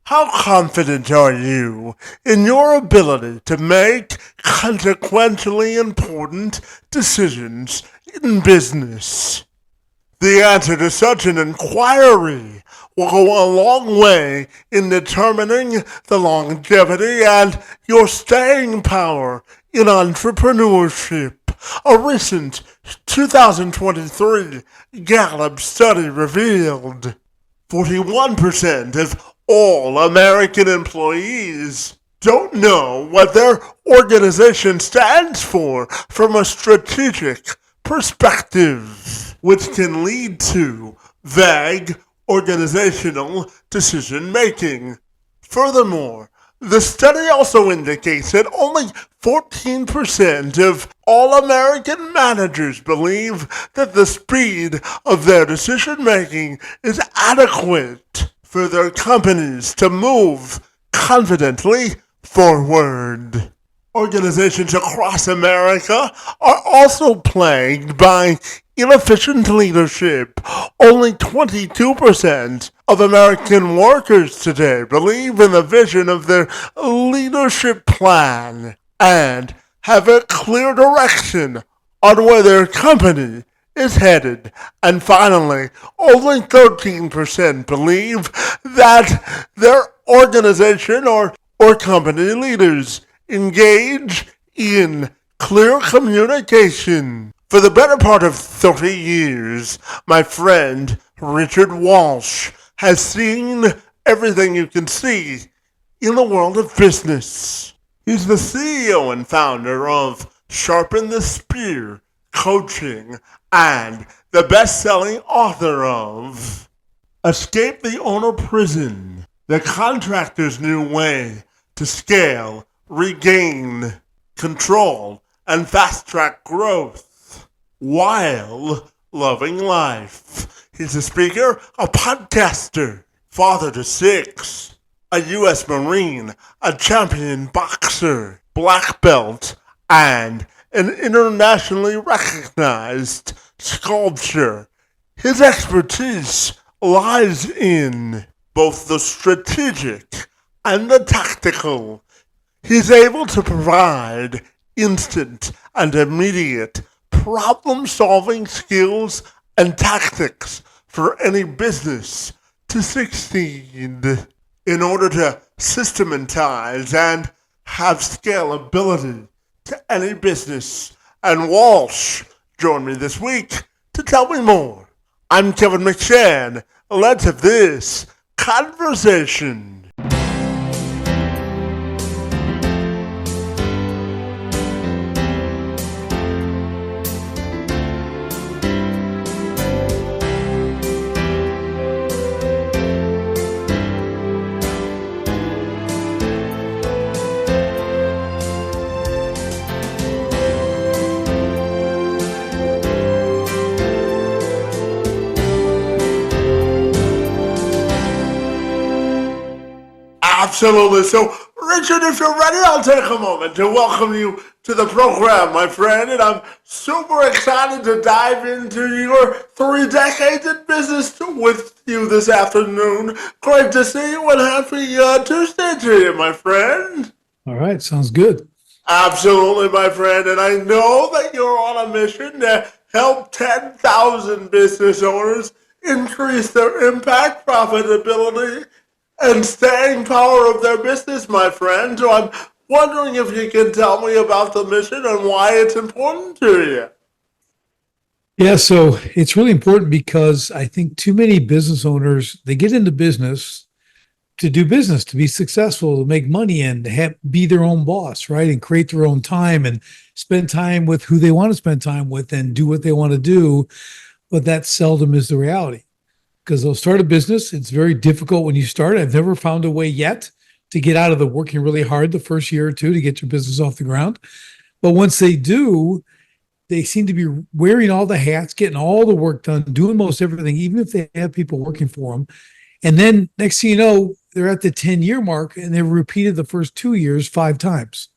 How confident are you in your ability to make consequentially important decisions in business? The answer to such an inquiry will go a long way in determining the longevity and your staying power in entrepreneurship. A recent 2023 Gallup study revealed 41% of all American employees don't know what their organization stands for from a strategic perspective, which can lead to vague organizational decision making. Furthermore, the study also indicates that only 14% of all American managers believe that the speed of their decision making is adequate for their companies to move confidently forward. Organizations across America are also plagued by inefficient leadership. Only 22% of American workers today believe in the vision of their leadership plan and have a clear direction on where their company is headed. And finally, only 13% believe that their organization or company leaders engage in clear communication. For the better part of 30 years, my friend Richard Walsh has seen everything you can see in the world of business. He's the CEO and founder of Sharpen the Spear Coaching and the best-selling author of Escape the Owner Prison, The Contractor's New Way to Scale, Regain Control, and Fast-Track Growth while loving life. He's a speaker, a podcaster, father to 6, a U.S. Marine, a champion boxer, black belt, and an internationally recognized sculptor. His expertise lies in both the strategic and the tactical. He's able to provide instant and immediate problem-solving skills and tactics for any business to succeed. In order to systematize and have scalability to any business. And Walsh joined me this week to tell me more. I'm Kevin McShann. Let's have this conversation. Absolutely. So, Richard, if you're ready, I'll take a moment to welcome you to the program, my friend. And I'm super excited to dive into your 3 decades in business with you this afternoon. Great to see you and happy Tuesday to you, my friend. All right. Sounds good. Absolutely, my friend. And I know that you're on a mission to help 10,000 business owners increase their impact, profitability, and staying power of their business, my friend. So I'm wondering if you can tell me about the mission and why it's important to you. Yeah. So it's really important because I think too many business owners, they get into business, to be successful, to make money and be their own boss, right? And create their own time and spend time with who they want to spend time with and do what they want to do. But that seldom is the reality. Because they'll start a business. It's very difficult when you start. I've never found a way yet to get out of the working really hard the first year or two to get your business off the ground. But once they do, they seem to be wearing all the hats, getting all the work done, doing most everything, even if they have people working for them. And then next thing you know, they're at the 10-year mark and they've repeated the first 2 years 5 times.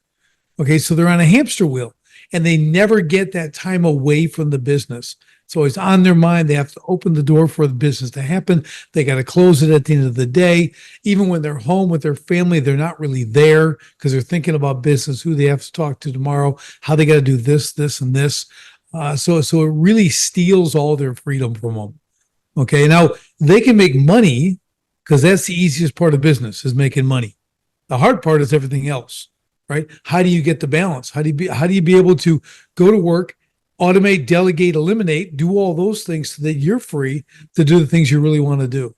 Okay, so they're on a hamster wheel and they never get that time away from the business. It's always on their mind. They have to open the door for the business to happen. They got to close it at the end of the day. Even when they're home with their family, they're not really there because they're thinking about business, who they have to talk to tomorrow, how they got to do this, this, and this. So it really steals all their freedom from them. Okay. Now they can make money because that's the easiest part of business is making money. The hard part is everything else, right? How do you get the balance? How do you be able to go to work, automate, delegate, eliminate, do all those things so that you're free to do the things you really want to do?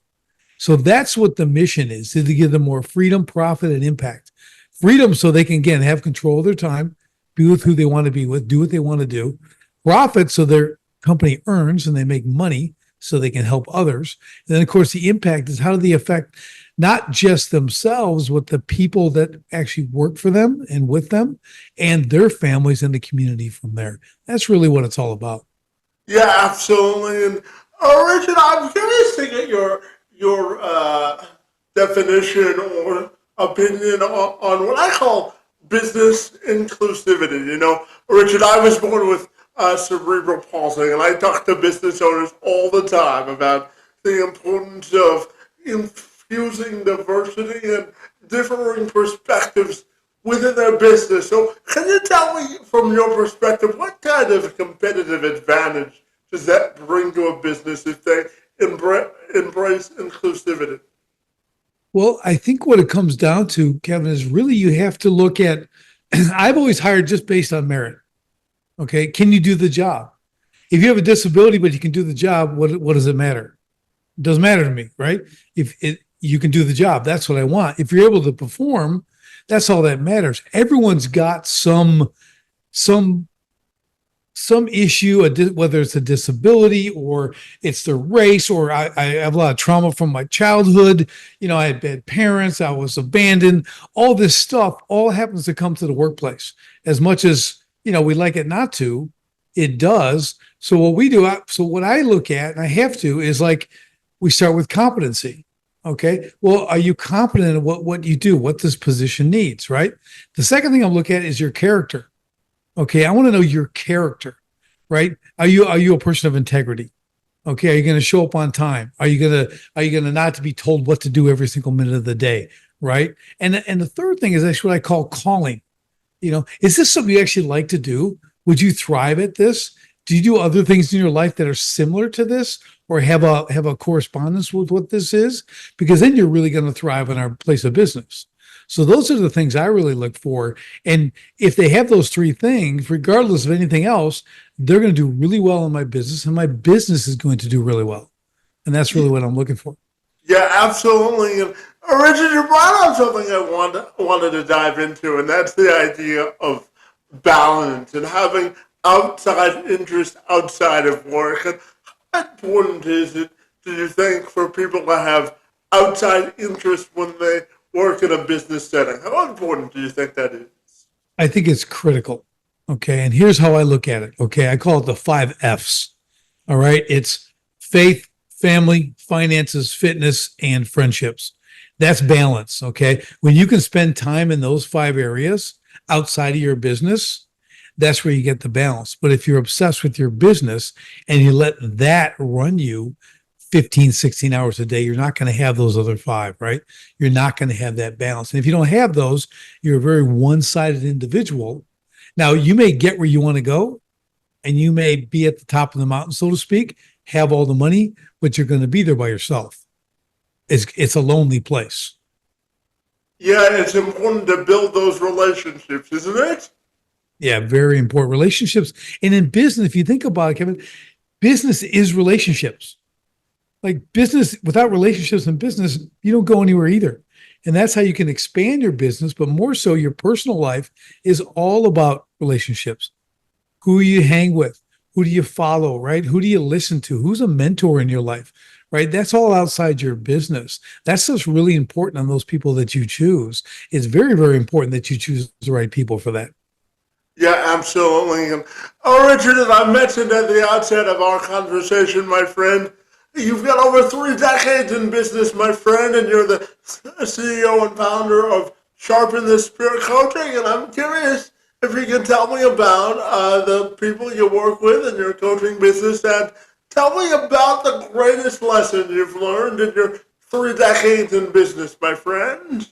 So that's what the mission is to give them more freedom, profit, and impact. Freedom so they can, again, have control of their time, be with who they want to be with, do what they want to do. Profit so their company earns and they make money so they can help others. And then, of course, the impact is how do they affect not just themselves, but the people that actually work for them and with them and their families and the community from there. That's really what it's all about. Yeah, absolutely. And Richard, I'm curious to get your definition or opinion on what I call business inclusivity. You know, Richard, I was born with cerebral palsy, and I talk to business owners all the time about the importance of infusing diversity and differing perspectives within their business. So can you tell me from your perspective, what kind of competitive advantage does that bring to a business if they embrace inclusivity? Well, I think what it comes down to, Kevin, is really you have to look at, I've always hired just based on merit. Okay. Can you do the job? If you have a disability, but you can do the job, what does it matter? It doesn't matter to me, right? You can do the job, that's what I want. If you're able to perform, that's all that matters. Everyone's got some issue, whether it's a disability or it's the race, or I have a lot of trauma from my childhood. You know, I had bad parents, I was abandoned. All this stuff all happens to come to the workplace. As much as, you know, we like it not to, it does. So what I look at, and I have to, is like we start with competency. Okay. Well, are you competent in what you do, what this position needs, right? The second thing I'm looking at is your character. Okay. I want to know your character, right? Are you a person of integrity? Okay. Are you going to show up on time? Are you going to not to be told what to do every single minute of the day? Right. And the third thing is actually what I call calling. You know, is this something you actually like to do? Would you thrive at this? Do you do other things in your life that are similar to this or have a correspondence with what this is? Because then you're really going to thrive in our place of business. So those are the things I really look for. And if they have those three things, regardless of anything else, they're going to do really well in my business and my business is going to do really well. And that's really what I'm looking for. Yeah, absolutely. And Richard, you brought up something I wanted to dive into, and that's the idea of balance and having outside interest outside of work. And how important is it, do you think, for people to have outside interest when they work in a business setting? How important do you think that is? I think it's critical. Okay. And here's how I look at it. Okay. I call it the 5 F's. All right. It's faith, family, finances, fitness, and friendships. That's balance. Okay. When you can spend time in those 5 areas outside of your business, that's where you get the balance. But if you're obsessed with your business and you let that run you 15, 16 hours a day, you're not going to have those other 5, right? You're not going to have that balance. And if you don't have those, you're a very one-sided individual. Now, you may get where you want to go and you may be at the top of the mountain, so to speak, have all the money, but you're going to be there by yourself. It's a lonely place. Yeah, it's important to build those relationships, isn't it? Yeah, very important relationships. And in business, if you think about it, Kevin, business is relationships. Like business, without relationships in business, you don't go anywhere either. And that's how you can expand your business, but more so your personal life is all about relationships. Who you hang with, who do you follow, right? Who do you listen to? Who's a mentor in your life, right? That's all outside your business. That's just really important on those people that you choose. It's very, very important that you choose the right people for that. Yeah, absolutely. And Richard, as I mentioned at the outset of our conversation, my friend, you've got over 3 decades in business, my friend, and you're the CEO and founder of Sharpen the Spirit Coaching. And I'm curious if you can tell me about the people you work with in your coaching business at Tell me about the greatest lesson you've learned in your 3 decades in business, my friend.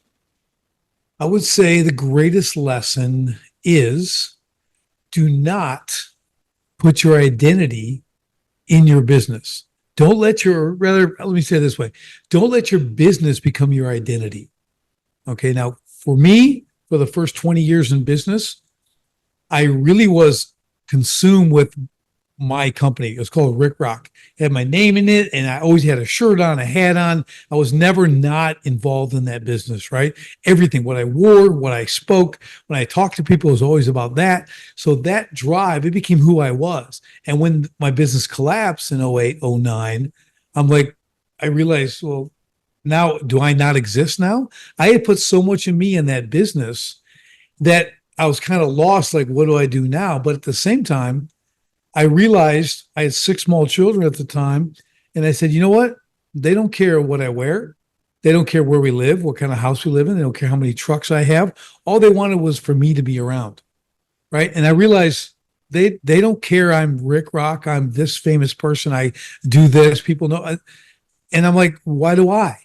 I would say the greatest lesson is do not put your identity in your business. Don't let your, rather, let me say it this way, don't let your business become your identity. Okay. Now, for me, for the first 20 years in business, I really was consumed with my company. It was called Rick Rock. It had my name in it, and I always had a shirt on, a hat on. I was never not involved in that business, right? Everything, what I wore, what I spoke, when I talked to people, was always about that. So that drive, it became who I was. And when my business collapsed in 08, 09, I'm like, I realized, well, now do I not exist now? I had put so much of me in that business that I was kind of lost. Like, what do I do now? But at the same time, I realized I had 6 small children at the time. And I said, you know what? They don't care what I wear. They don't care where we live, what kind of house we live in. They don't care how many trucks I have. All they wanted was for me to be around. Right. And I realized they don't care. I'm Rick Rock. I'm this famous person. I do this. People know. And I'm like, why do I?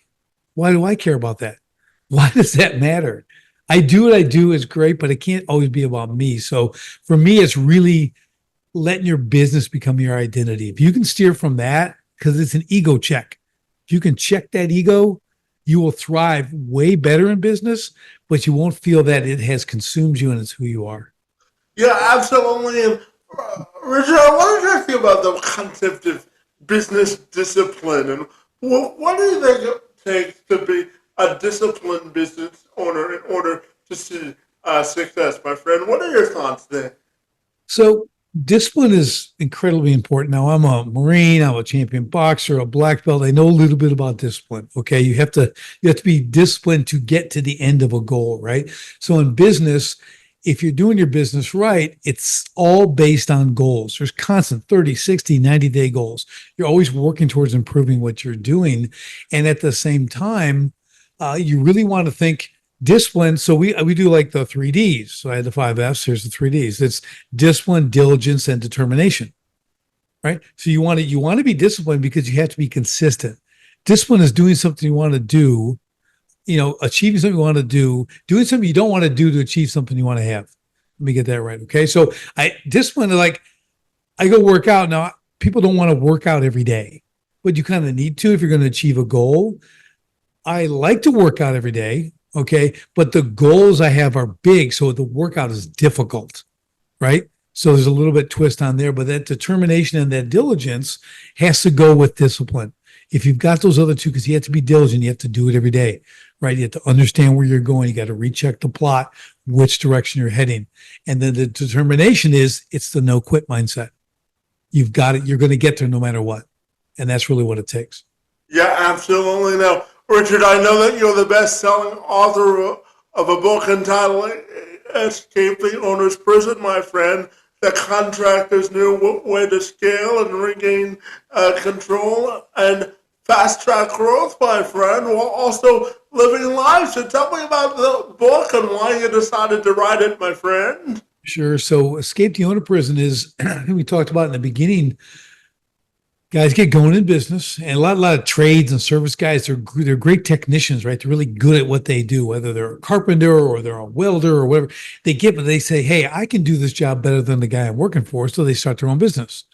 Why do I care about that? Why does that matter? I do what I do is great, but it can't always be about me. So for me, it's really letting your business become your identity. If you can steer from that, because it's an ego check. If you can check that ego, you will thrive way better in business, but you won't feel that it has consumed you and it's who you are. Yeah, absolutely. And Richard, I wanted to ask you about the concept of business discipline. And what do you think it takes to be a disciplined business owner in order to see success, my friend? What are your thoughts there? So discipline is incredibly important. Now, I'm a Marine, I'm a champion boxer, a black belt. I know a little bit about discipline. Okay. You have to be disciplined to get to the end of a goal, right? So in business, if you're doing your business right, it's all based on goals. There's constant 30, 60, 90-day goals. You're always working towards improving what you're doing. And at the same time, you really want to think discipline. So we do like the 3 Ds. So I had the 5 F's. Here's the 3 Ds. It's discipline, diligence, and determination. Right. So you want to be disciplined because you have to be consistent. Discipline is doing something you want to do, achieving something you want to do, doing something you don't want to do to achieve something you want to have. Let me get that right. Okay. So discipline is like, I go work out. Now, people don't want to work out every day, but you kind of need to if you're going to achieve a goal. I like to work out every day. Okay. But the goals I have are big. So the workout is difficult. Right. So there's a little bit twist on there, but that determination and that diligence has to go with discipline. If you've got those other two, because you have to be diligent, you have to do it every day, right? You have to understand where you're going. You got to recheck the plot, which direction you're heading. And then the determination it's the no quit mindset. You've got it. You're going to get there no matter what. And that's really what it takes. Yeah, absolutely. Now, Richard, I know that you're the best-selling author of a book entitled Escape the Owner's Prison, my friend. The contractor's new way to scale and regain control and fast track growth, my friend, while also living life. So tell me about the book and why you decided to write it, my friend. Sure. So Escape the Owner Prison is, we talked about in the beginning, guys get going in business, and a lot of trades and service guys, they're great technicians, right? They're really good at what they do, whether they're a carpenter or they're a welder or whatever. They say, hey, I can do this job better than the guy I'm working for. So they start their own business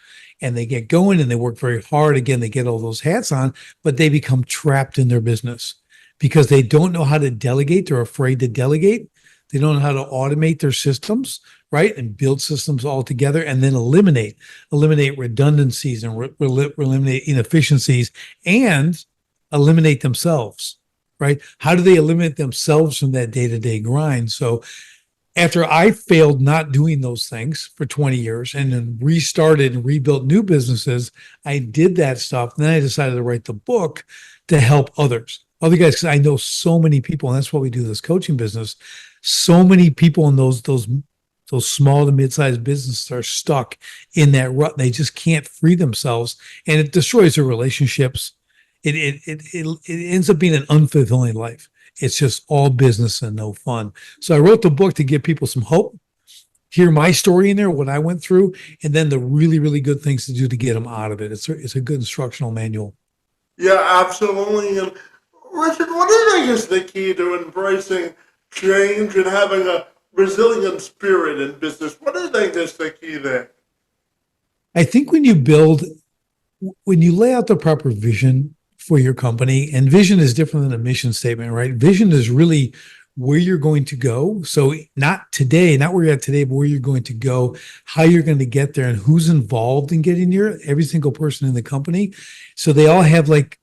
and they get going and they work very hard. Again, they get all those hats on, but they become trapped in their business because they don't know how to delegate. They're afraid to delegate. They don't know how to automate their systems, right? And build systems all together and then eliminate redundancies and eliminate inefficiencies and eliminate themselves, right? How do they eliminate themselves from that day-to-day grind? So after I failed not doing those things for 20 years and then restarted and rebuilt new businesses, I did that stuff. And then I decided to write the book to help other guys, because I know so many people, and that's why we do this coaching business. So many people in those small to mid-sized businesses are stuck in that rut. They just can't free themselves, and it destroys their relationships. It ends up being an unfulfilling life. It's just all business and no fun. So I wrote the book to give people some hope, hear my story in there, what I went through, and then the really, really good things to do to get them out of it. It's a good instructional manual. Yeah, absolutely. And Richard, what do you think is the key to embracing change and having a resilient spirit in business? What do you think is the key there? I think when you lay out the proper vision for your company, and vision is different than a mission statement, right? Vision is really where you're going to go. So not today, not where you're at today, but where you're going to go, how you're going to get there, and who's involved in getting there. Every single person in the company. So they all have like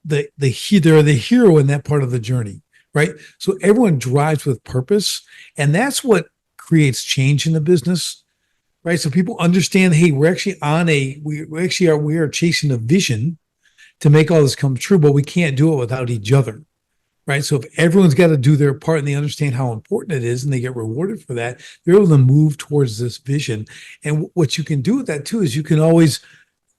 they're the hero in that part of the journey, right? So everyone drives with purpose, and that's what creates change in the business, right? So people understand, hey, we're actually we are chasing a vision to make all this come true, but we can't do it without each other, right? So if everyone's got to do their part and they understand how important it is and they get rewarded for that, they're able to move towards this vision. And what you can do with that too is you can always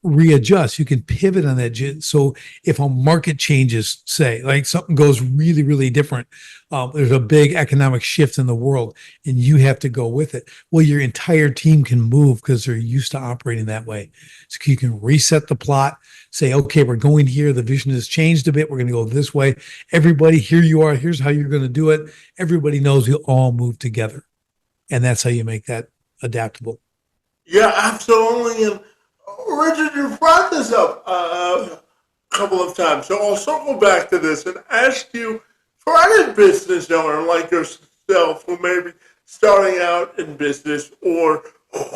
readjust. You can pivot on that. So if a market changes, say like something goes really, really different, there's a big economic shift in the world and you have to go with it. Well, your entire team can move because they're used to operating that way. So you can reset the plot, say, okay, we're going here. The vision has changed a bit. We're going to go this way. Everybody, here you are. Here's how you're going to do it. Everybody knows we all move together. And that's how you make that adaptable. Yeah, absolutely. And Richard, you've brought this up a couple of times, so I'll circle back to this and ask you, for any business owner like yourself who may be starting out in business or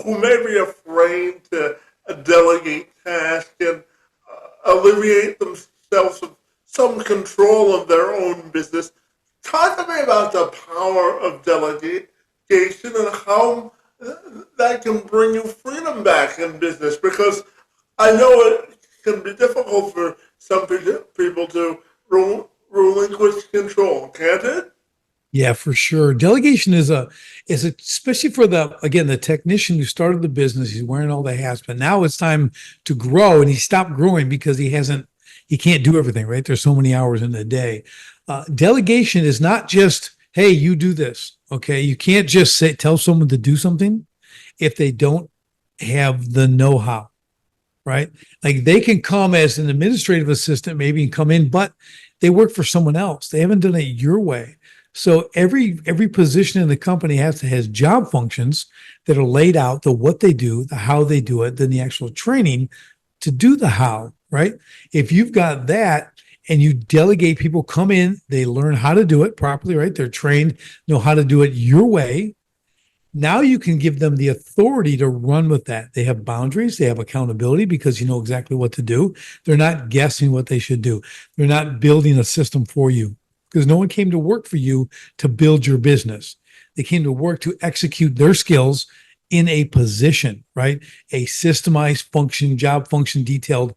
who may be afraid to delegate tasks and alleviate themselves of some control of their own business, talk to me about the power of delegation and how that can bring you freedom back in business, because I know it can be difficult for some people to relinquish control, can't it? Yeah, for sure. Delegation especially for the technician who started the business, he's wearing all the hats, but now it's time to grow and he stopped growing because he can't do everything, right? There's so many hours in the day. Delegation is not just, hey, you do this. Okay. You can't just tell someone to do something if they don't have the know-how, right? Like they can come as an administrative assistant, maybe, and come in, but they work for someone else. They haven't done it your way. So every position in the company has job functions that are laid out, the what they do, the how they do it, then the actual training to do the how, right? If you've got that and you delegate, people come in, they learn how to do it properly, right? They're trained, know how to do it your way. Now you can give them the authority to run with that. They have boundaries, they have accountability because you know exactly what to do. They're not guessing what they should do. They're not building a system for you because no one came to work for you to build your business. They came to work to execute their skills in a position, right? A systemized function, job function, detailed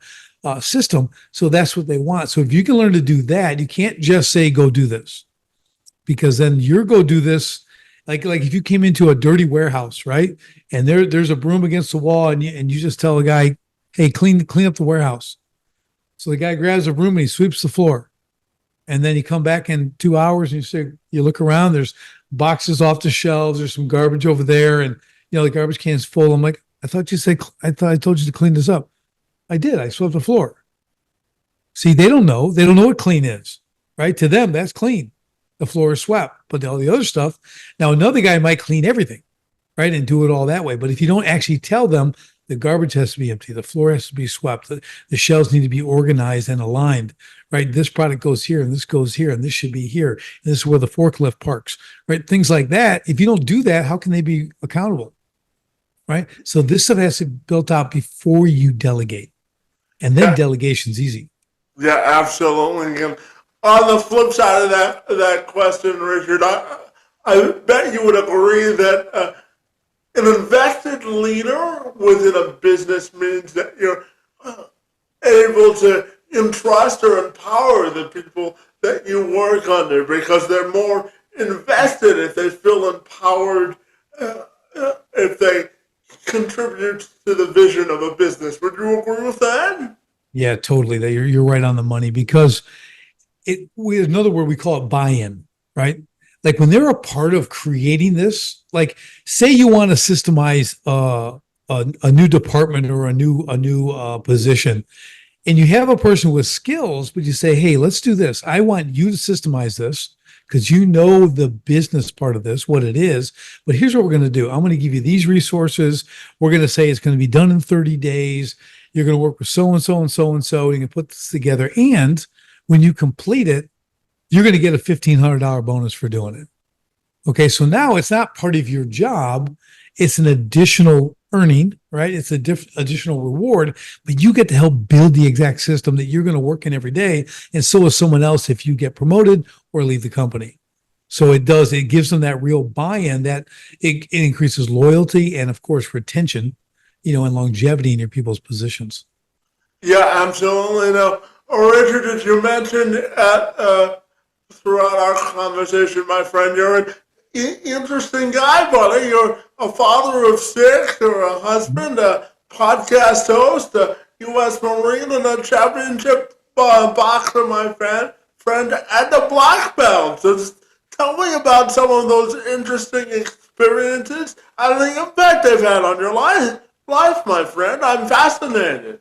system. So that's what they want. So if you can learn to do that, you can't just say, go do this, because then you're go do this. Like if you came into a dirty warehouse, right? And there's a broom against the wall and you just tell a guy, hey, clean up the warehouse. So the guy grabs a broom and he sweeps the floor. And then you come back in 2 hours and you look around, there's boxes off the shelves, there's some garbage over there, and the garbage can's full. I'm like, I thought I told you to clean this up. I did. I swept the floor. See, they don't know. They don't know what clean is, right? To them, that's clean. The floor is swept, but all the other stuff. Now, another guy might clean everything, right? And do it all that way. But if you don't actually tell them, the garbage has to be empty. The floor has to be swept. The shelves need to be organized and aligned, right? This product goes here and this goes here and this should be here. And this is where the forklift parks, right? Things like that. If you don't do that, how can they be accountable, right? So this stuff has to be built out before you delegate. And then delegation's easy. Yeah, absolutely. And on the flip side of that question, Richard, I bet you would agree that an invested leader within a business means that you're able to entrust or empower the people that you work under because they're more invested if they feel empowered, if they contribute to the vision of a business. Would you agree with that? Yeah, totally. You're right on the money because another word we call it buy-in, right? like when they're a part of creating this, like say you want to systemize a new department or a new position, and you have a person with skills, but you say, hey, let's do this. I want you to systemize this because you know the business part of this, what it is. But here's what we're going to do. I'm going to give you these resources. We're going to say it's going to be done in 30 days. You're going to work with so and so and so and so. You can put this together. And when you complete it, you're going to get a $1,500 bonus for doing it. Okay. So now it's not part of your job. It's an additional earning, right? It's a additional reward, but you get to help build the exact system that you're going to work in every day. And so is someone else if you get promoted or leave the company. So it gives them that real buy-in that it increases loyalty and of course retention, and longevity in your people's positions. Yeah, absolutely. Now, Richard, as you mentioned throughout our conversation, my friend, you're an interesting guy, buddy. You're a father of six, you're a husband, a podcast host, a U.S. Marine, and a championship boxer, my friend, and a black belt. So just tell me about some of those interesting experiences and the impact they've had on your life, my friend. I'm fascinated.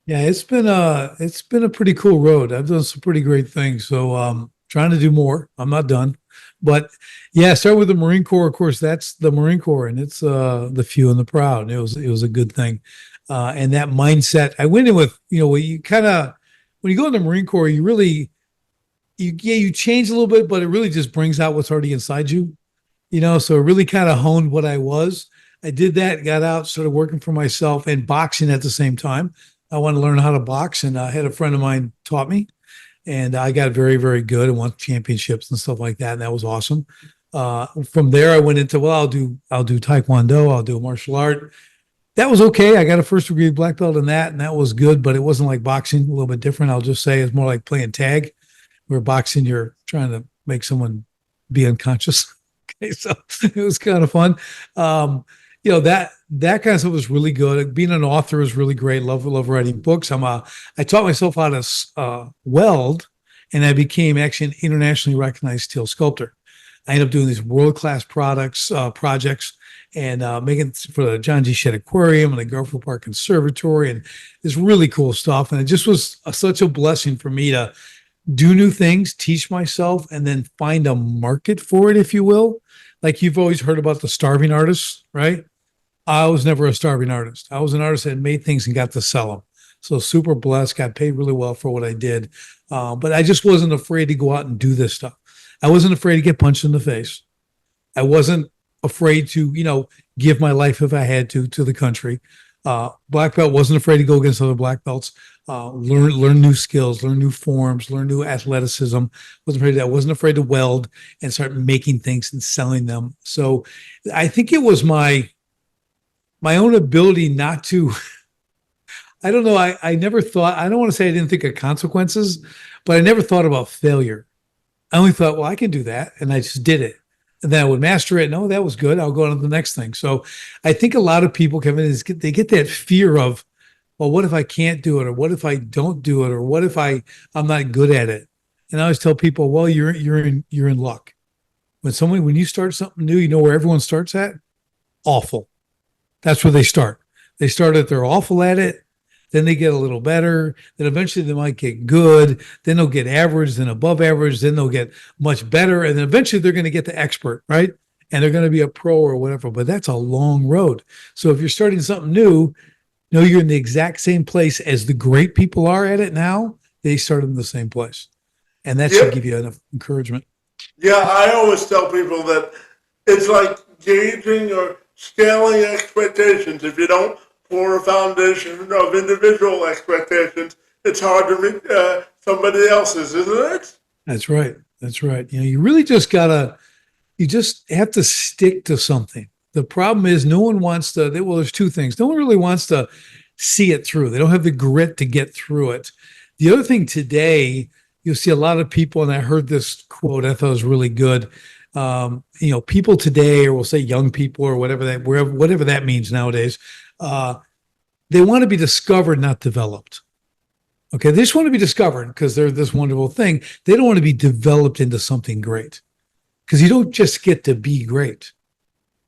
Yeah, it's been a pretty cool road. I've done some pretty great things. So trying to do more. I'm not done. But yeah, start with the Marine Corps. Of course, that's the Marine Corps, and it's the few and the proud. It was a good thing. And that mindset, I went in with, you kind of when you go in the Marine Corps, you really you change a little bit, but it really just brings out what's already inside you. So it really kind of honed what I was. I did that, got out, started working for myself and boxing at the same time. I wanted to learn how to box, and I had a friend of mine taught me, and I got very, very good and won championships and stuff like that. And that was awesome. From there, I went into, well, I'll do Taekwondo, I'll do martial art. That was okay. I got a first degree black belt in that, and that was good, but it wasn't like boxing, a little bit different. I'll just say it's more like playing tag, where boxing, you're trying to make someone be unconscious. Okay, so it was kind of fun. That kind of stuff was really good. Being an author is really great. Love writing books. I taught myself how to weld, and I became actually an internationally recognized steel sculptor. I ended up doing these world-class projects, and making for the John G. Shedd Aquarium and the Garfield Park Conservatory, and this really cool stuff. And it just was such a blessing for me to do new things, teach myself, and then find a market for it, if you will. Like you've always heard about the starving artists, right? I was never a starving artist. I was an artist that made things and got to sell them. So super blessed, got paid really well for what I did. But I just wasn't afraid to go out and do this stuff. I wasn't afraid to get punched in the face. I wasn't afraid to, give my life if I had to the country. Black belt, wasn't afraid to go against other black belts, learn new skills, learn new forms, learn new athleticism. Wasn't afraid of that. Wasn't afraid to weld and start making things and selling them. So I think it was my own ability not to, I don't know. I never thought, I don't want to say I didn't think of consequences, but I never thought about failure. I only thought, well, I can do that. And I just did it. And then I would master it. No, that was good. I'll go on to the next thing. So I think a lot of people, Kevin, they get that fear of, well, what if I can't do it? Or what if I don't do it? Or what if I'm not good at it? And I always tell people, well, you're in luck. When you start something new, you know where everyone starts at? Awful. That's where they start. They start at they're awful at it. Then they get a little better. Then eventually they might get good. Then they'll get average, then above average. Then they'll get much better. And then eventually they're going to get the expert, right? And they're going to be a pro or whatever. But that's a long road. So if you're starting something new, you're in the exact same place as the great people are at it now. They started in the same place. And that should give you enough encouragement. Yeah, I always tell people that it's like gauging or scaling expectations. If you don't pour a foundation of individual expectations, it's hard to meet somebody else's, isn't it? That's right. That's right. You really just you just have to stick to something. The problem is no one wants to, there's two things. No one really wants to see it through. They don't have the grit to get through it. The other thing today, you'll see a lot of people, and I heard this quote, I thought it was really good. People today, or we'll say young people or whatever that means nowadays, they want to be discovered, not developed. Okay. They just want to be discovered because they're this wonderful thing. They don't want to be developed into something great. because you don't just get to be great.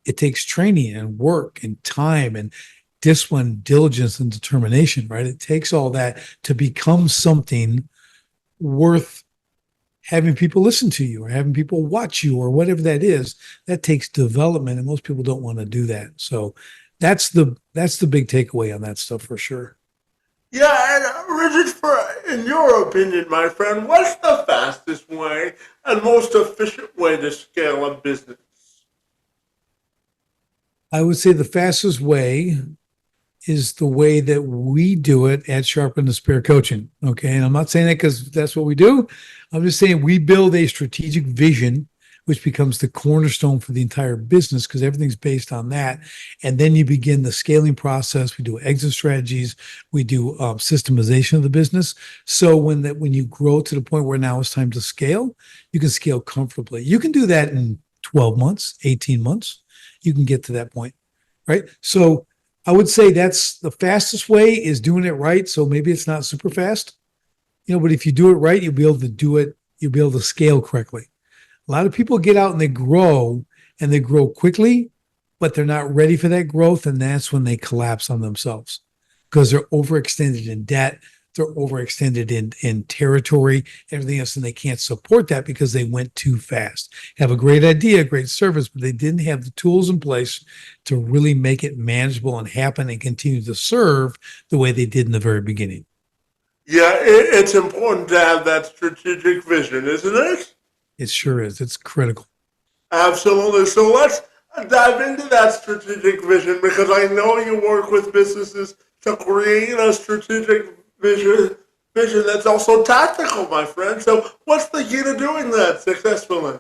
It takes training and work and time and discipline, diligence, and determination, right? It takes all that to become something worth having people listen to you or having people watch you or whatever that is. That takes development, and most people don't want to do that. So that's the big takeaway on that stuff for sure. Yeah, and Richard, in your opinion, my friend, what's the fastest way and most efficient way to scale a business? I would say the fastest way is the way that we do it at Sharpen the Spear Coaching. Okay. And I'm not saying that because that's what we do. I'm just saying we build a strategic vision, which becomes the cornerstone for the entire business because everything's based on that. And then you begin the scaling process. We do exit strategies. We do systemization of the business. So when you grow to the point where now it's time to scale, you can scale comfortably. You can do that in 12 months, 18 months. You can get to that point, right? So I would say that's the fastest way is doing it right. So maybe it's not super fast, but if you do it right, you'll be able to do it. You'll be able to scale correctly. A lot of people get out and they grow quickly, but they're not ready for that growth. And that's when they collapse on themselves because they're overextended in debt. They're overextended in territory, everything else, and they can't support that because they went too fast. Have a great idea, great service, but they didn't have the tools in place to really make it manageable and happen and continue to serve the way they did in the very beginning. Yeah, it's important to have that strategic vision, isn't it? It sure is. It's critical. Absolutely. So let's dive into that strategic vision because I know you work with businesses to create a strategic vision that's also tactical, my friend. So what's the key to doing that successfully?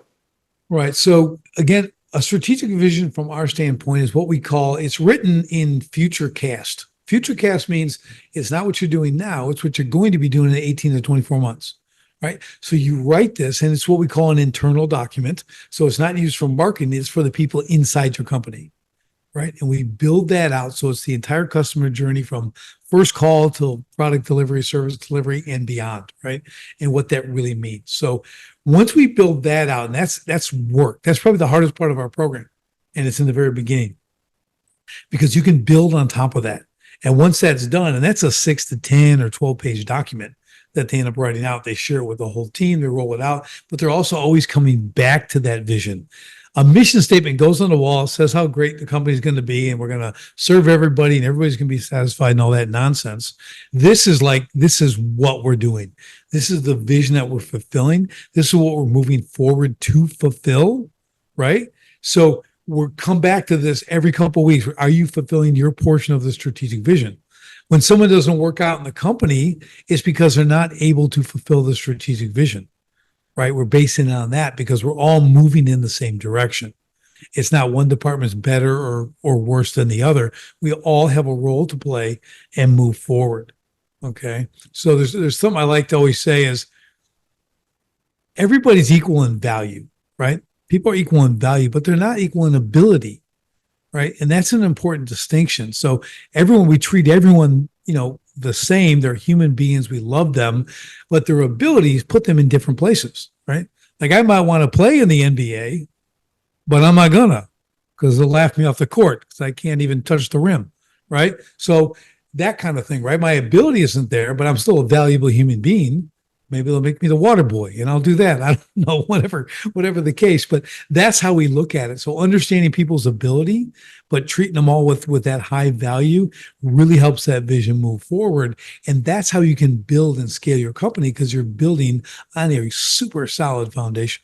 Right. So again, a strategic vision from our standpoint is what we call it's written in future cast. Future cast means it's not what you're doing now, it's what you're going to be doing in 18 to 24 months. Right. So you write this and it's what we call an internal document. So it's not used for marketing, it's for the people inside your company. Right. And we build that out. So it's the entire customer journey from first call to product delivery, service delivery, and beyond. Right. And what that really means. So once we build that out, and that's work, that's probably the hardest part of our program. And it's in the very beginning because you can build on top of that. And once that's done, and that's a 6 to 10 or 12-page document that they end up writing out, they share it with the whole team, they roll it out, but they're also always coming back to that vision. A mission statement goes on the wall, says how great the company is going to be, and we're going to serve everybody, and everybody's going to be satisfied, and all that nonsense. This is what we're doing. This is the vision that we're fulfilling. This is what we're moving forward to fulfill, right? So we'll come back to this every couple of weeks. Are you fulfilling your portion of the strategic vision? When someone doesn't work out in the company, it's because they're not able to fulfill the strategic vision. Right? We're basing it on that because we're all moving in the same direction. It's not one department's better or worse than the other. We all have a role to play and move forward. Okay. So there's something I like to always say is everybody's equal in value, right? People are equal in value, but they're not equal in ability, right? And that's an important distinction. So we treat everyone, the same. They're human beings. We love them, but their abilities put them in different places, right? Like I might want to play in the NBA, but I'm not gonna because they'll laugh me off the court because I can't even touch the rim, right? So that kind of thing, right? My ability isn't there, but I'm still a valuable human being. Maybe they'll make me the water boy and I'll do that. I don't know, whatever the case, but that's how we look at it. So understanding people's ability, but treating them all with that high value really helps that vision move forward. And that's how you can build and scale your company because you're building on a super solid foundation.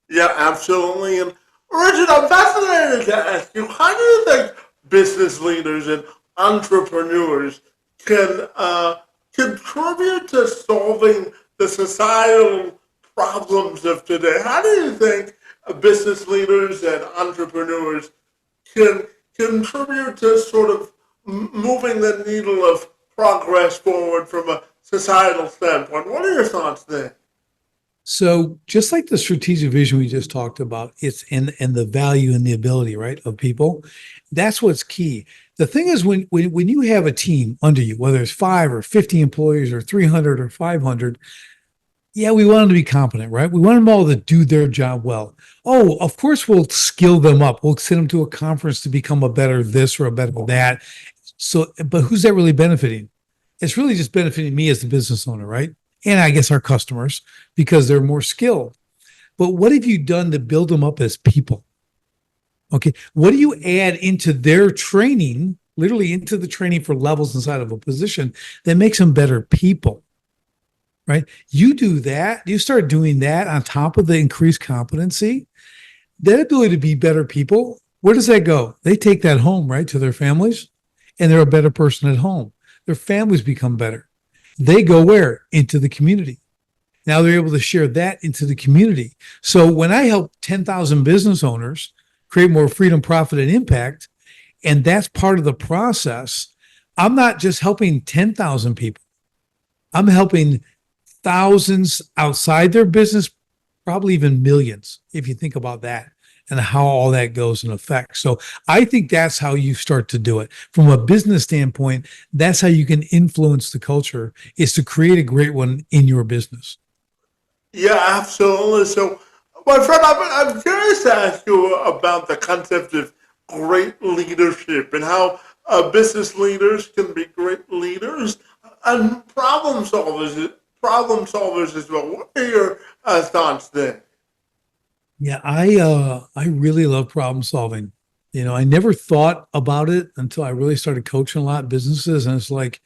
Yeah, absolutely. And Richard, I'm fascinated to ask you, how do you think business leaders and entrepreneurs can contribute to solving the societal problems of today? How do you think business leaders and entrepreneurs can contribute to sort of moving the needle of progress forward from a societal standpoint? What are your thoughts there? So just like the strategic vision we just talked about, it's in the value and the ability, right, of people. That's what's key. The thing is when you have a team under you, whether it's 5 or 50 employees or 300 or 500, Yeah, we want them to be competent, right? We want them all to do their job well. Oh, of course, we'll skill them up. We'll send them to a conference to become a better this or a better that. So, but who's that really benefiting? It's really just benefiting me as the business owner, right? And I guess our customers because they're more skilled. But what have you done to build them up as people? Okay. What do you add into their training, literally into the training for levels inside of a position that makes them better people? Right? You do that, you start doing that on top of the increased competency, that ability to be better people, where does that go? They take that home, right, to their families, and they're a better person at home. Their families become better. They go where? Into the community. Now they're able to share that into the community. So when I help 10,000 business owners create more freedom, profit, and impact, and that's part of the process, I'm not just helping 10,000 people. I'm helping thousands outside their business, probably even millions, if you think about that and how all that goes in effect. So I think that's how you start to do it. From a business standpoint, that's how you can influence the culture, is to create a great one in your business. Yeah, absolutely. So, my friend, I'm curious to ask you about the concept of great leadership and how business leaders can be great leaders and problem solvers as well. What are your thoughts there? Yeah, I really love problem solving. You know, I never thought about it until I really started coaching a lot of businesses, and it's like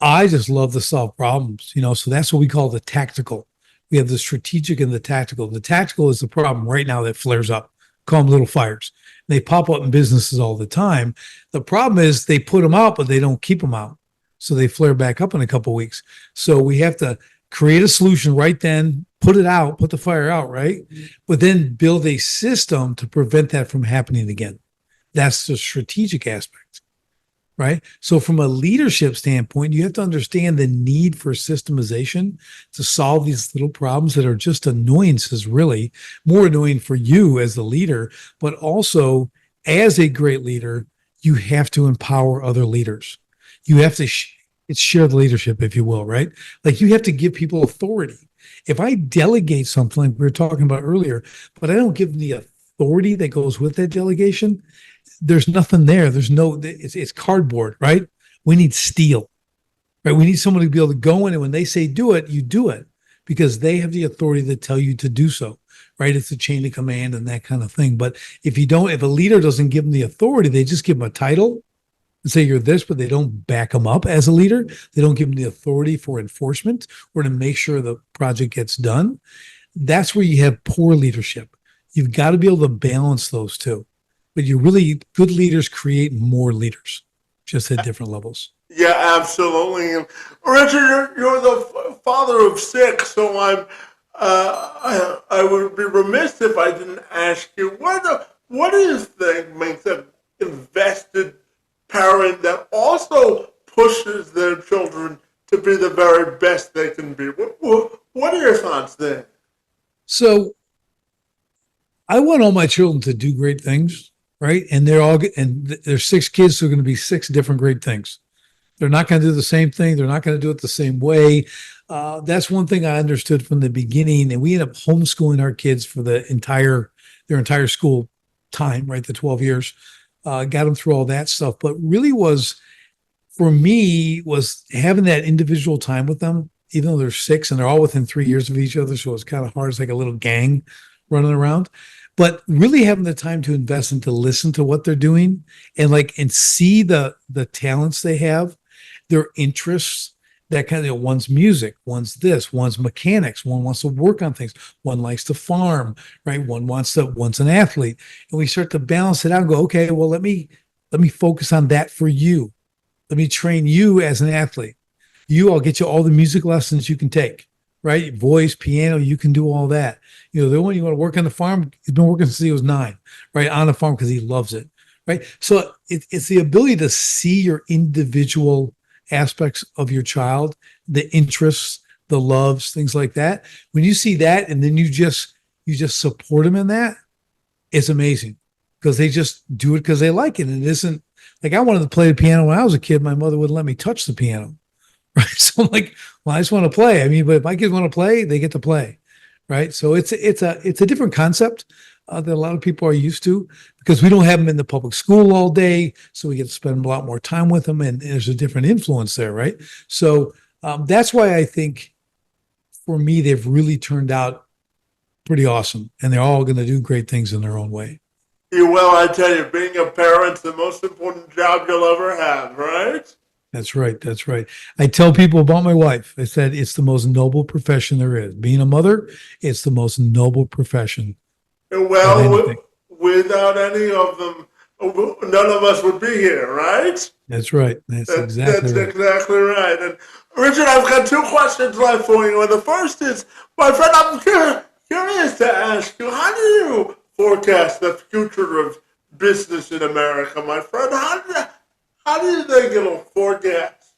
I just love to solve problems, you know, so that's what we call the tactical. We have the strategic and the tactical. The tactical is the problem right now that flares up. Call them little fires. They pop up in businesses all the time. The problem is they put them out, but they don't keep them out. So they flare back up in a couple of weeks. So we have to create a solution right then, put it out, put the fire out, right? But then build a system to prevent that from happening again. That's the strategic aspect, right? So from a leadership standpoint, you have to understand the need for systemization to solve these little problems that are just annoyances, really more annoying for you as the leader, but also as a great leader, you have to empower other leaders. You have to it's shared leadership, if you will, right? Like you have to give people authority. If I delegate something like we were talking about earlier, but I don't give them the authority that goes with that delegation, there's nothing there. There's no, it's cardboard, right? We need steel, right? We need someone to be able to go in and when they say do it, you do it because they have the authority to tell you to do so, right? It's a chain of command and that kind of thing. But if you don't, if a leader doesn't give them the authority, they just give them a title and say you're this, but they don't back them up as a leader. They don't give them the authority for enforcement or to make sure the project gets done. That's where you have poor leadership. You've got to be able to balance those two. But you really, good leaders create more leaders, just at different levels. Yeah, absolutely. And Richard, you're the father of six, so I would be remiss if I didn't ask you what do you think makes an invested parent that also pushes their children to be the very best they can be? What are your thoughts there? So I want all my children to do great things, right? And there's six kids, so are going to be six different great things. They're not going to do the same thing. They're not going to do it the same way. That's one thing I understood from the beginning. And we ended up homeschooling our kids for their entire school time, right? The 12 years, got them through all that stuff. But really for me, was having that individual time with them, even though they're six and they're all within 3 years of each other. So it's kind of hard. It's like a little gang running around. But really having the time to invest and to listen to what they're doing and see the talents they have, their interests, that kind of, one's music, one's this, one's mechanics, one wants to work on things, one likes to farm, right? One's an athlete. And we start to balance it out and go, okay, well, let me focus on that for you. Let me train you as an athlete. I'll get you all the music lessons you can take, right? Voice, piano, you can do all that. You know, the one you want to work on the farm, he's been working since he was 9, right? On the farm because he loves it, right? So it's the ability to see your individual aspects of your child, the interests, the loves, things like that. When you see that and then you just support them in that, it's amazing because they just do it because they like it. And it isn't like I wanted to play the piano when I was a kid. My mother wouldn't let me touch the piano. right? So I'm like, well, I just want to play. I mean, but if my kids want to play, they get to play, right? So it's a different concept that a lot of people are used to because we don't have them in the public school all day, so we get to spend a lot more time with them, and there's a different influence there, right? So that's why I think for me they've really turned out pretty awesome, and they're all going to do great things in their own way. Well, I tell you, being a parent's the most important job you'll ever have, right? That's right. That's right. I tell people about my wife. I said it's the most noble profession there is. Being a mother, it's the most noble profession of Well, anything. without any of them, none of us would be here, right? That's right. That's exactly That's right. exactly right. And Richard, I've got two questions left for you. And the first is, my friend, I'm curious to ask you, how do you forecast the future of business in America, my friend? How do you think it'll forecast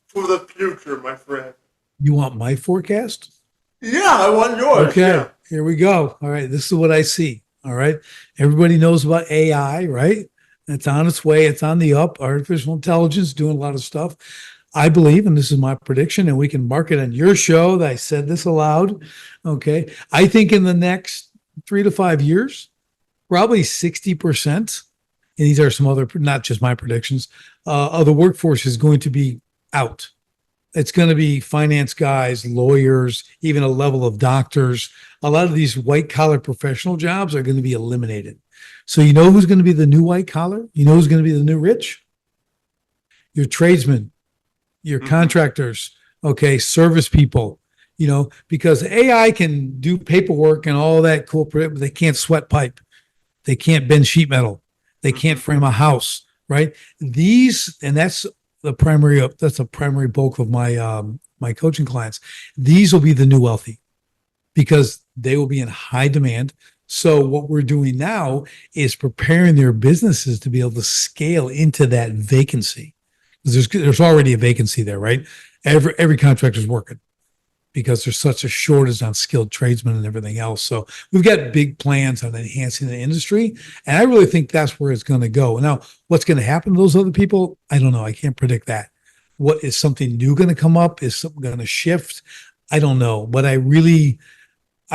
for the future, my friend? You want my forecast? Yeah, I want yours. Okay, Yeah. here we go. All right, this is what I see. All right, everybody knows about AI, right? It's on its way. It's on the up. Artificial intelligence doing a lot of stuff. I believe, and this is my prediction, and we can mark it on your show that I said this aloud. Okay, I think in the next 3 to 5 years, probably 60%, and these are some other, not just my predictions, of the workforce is going to be out. It's going to be finance guys, lawyers, even a level of doctors. A lot of these white collar professional jobs are going to be eliminated. So you know who's going to be the new white collar? You know who's going to be the new rich? Your tradesmen, your Mm-hmm. contractors, okay, service people, because AI can do paperwork and all that cool, but they can't sweat pipe. They can't bend sheet metal. They can't Mm-hmm. frame a house, right? And that's the primary bulk of my coaching clients. These will be the new wealthy because they will be in high demand. So what we're doing now is preparing their businesses to be able to scale into that vacancy. There's already a vacancy there, right? Every contractor's working because there's such a shortage on skilled tradesmen and everything else. So we've got big plans on enhancing the industry. And I really think that's where it's going to go. Now, what's going to happen to those other people? I don't know. I can't predict that. What is something new going to come up? Is something going to shift? I don't know. But I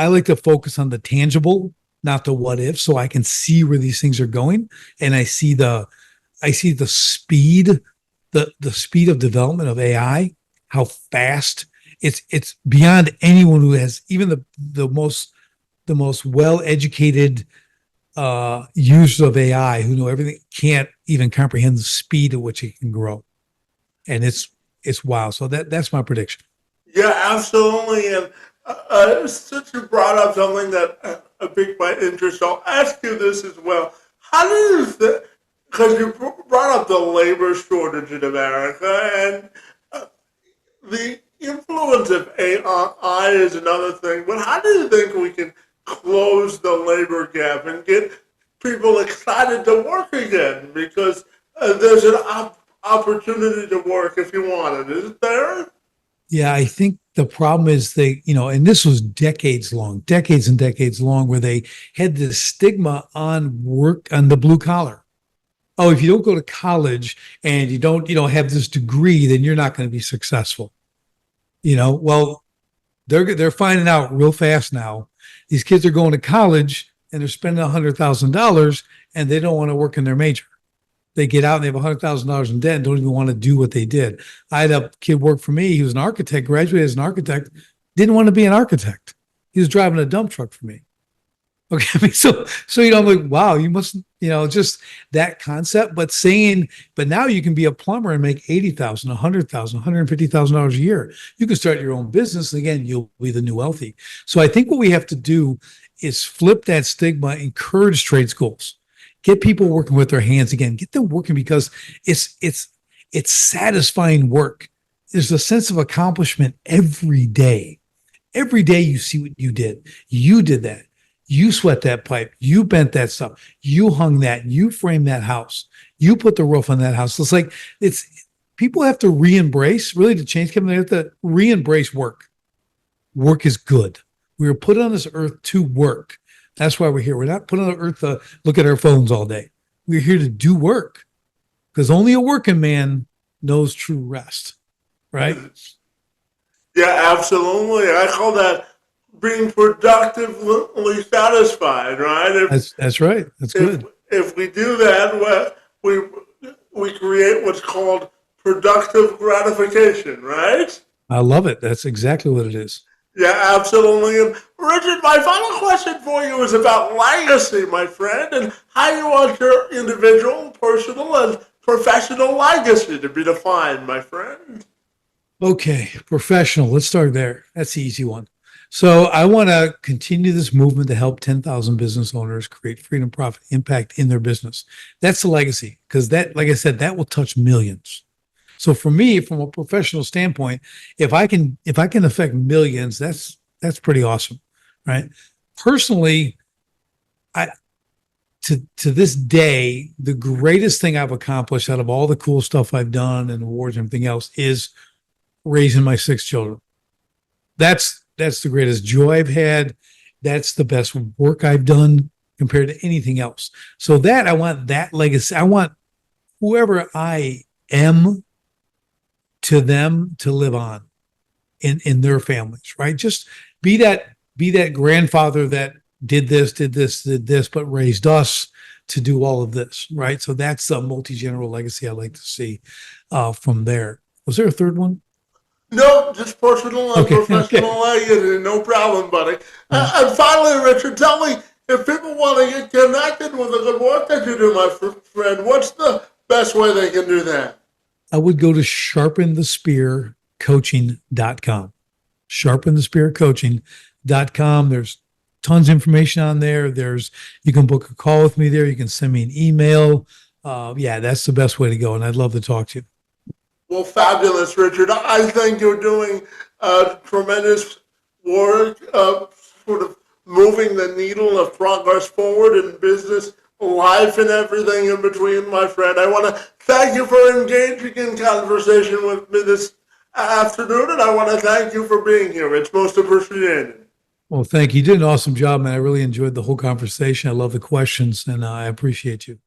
like to focus on the tangible, not the what if, so I can see where these things are going. And I see the speed, the speed of development of AI, how fast it's beyond anyone who has even the most well-educated users of AI who know everything can't even comprehend the speed at which it can grow. And it's wild. So that's my prediction. Yeah, absolutely. And since you brought up something that piqued my interest, I'll ask you this as well. How do you think, because you brought up the labor shortage in America, and the influence of AI is another thing, but how do you think we can close the labor gap and get people excited to work again? Because there's an opportunity to work if you want it, isn't there? Yeah, I think the problem is and this was decades and decades long, where they had this stigma on work on the blue collar. Oh, if you don't go to college and you don't, have this degree, then you're not going to be successful. Well, they're finding out real fast now. These kids are going to college and they're spending $100,000 and they don't want to work in their major. They get out and they have $100,000 in debt and don't even want to do what they did. I had a kid work for me. He was an architect, graduated as an architect, didn't want to be an architect. He was driving a dump truck for me. Okay, I mean, so I'm like, wow, you must, just that concept. But now you can be a plumber and make 80,000, 100,000, $150,000 a year. You can start your own business. And again, you'll be the new wealthy. So I think what we have to do is flip that stigma, encourage trade schools, get people working with their hands again, get them working because it's satisfying work. There's a sense of accomplishment every day. Every day you see what you did. You did that. You sweat that pipe. You bent that stuff. You hung that. You framed that house. You put the roof on that house. It's people have to re-embrace, really to change, Kevin, they have to re-embrace work. Work is good. We were put on this earth to work. That's why we're here. We're not put on the earth to look at our phones all day. We're here to do work because only a working man knows true rest. right? Yeah, absolutely. I call that being productively satisfied, right? That's right. That's If good. if we do that, we we create what's called productive gratification, right? I love it. That's exactly what it is. Yeah, absolutely. And Richard, my final question for you is about legacy, my friend, and how you want your individual, personal, and professional legacy to be defined, my friend. Okay, professional. Let's start there. That's the easy one. So I want to continue this movement to help 10,000 business owners create freedom, profit, impact in their business. That's the legacy because that, like I said, that will touch millions. So for me, from a professional standpoint, if I can affect millions, that's pretty awesome, right? Personally, I to this day, the greatest thing I've accomplished out of all the cool stuff I've done and awards and everything else is raising my 6 children. That's the greatest joy I've had. That's the best work I've done compared to anything else. So that I want that legacy. I want whoever I am to them to live on in their families, right? Just be that grandfather that did this, but raised us to do all of this, right? So that's a multi-general legacy I like to see from there. Was there a third one? No, just personal and Okay, okay. professional legacy, no problem, buddy. Yeah. And finally, Richard, tell me if people want to get connected with the good work that you do, my friend, what's the best way they can do that? I would go to sharpenthespearcoaching.com. Sharpenthespearcoaching.com. There's tons of information on there. You can book a call with me there. You can send me an email. Yeah, that's the best way to go. And I'd love to talk to you. Well, fabulous, Richard. I think you're doing tremendous work, sort of moving the needle of progress forward in business, life, and everything in between, my friend. I want to thank you for engaging in conversation with me this afternoon, and I want to thank you for being here. It's most appreciated. Well, thank you. You did an awesome job, man. I really enjoyed the whole conversation. I love the questions and I appreciate you.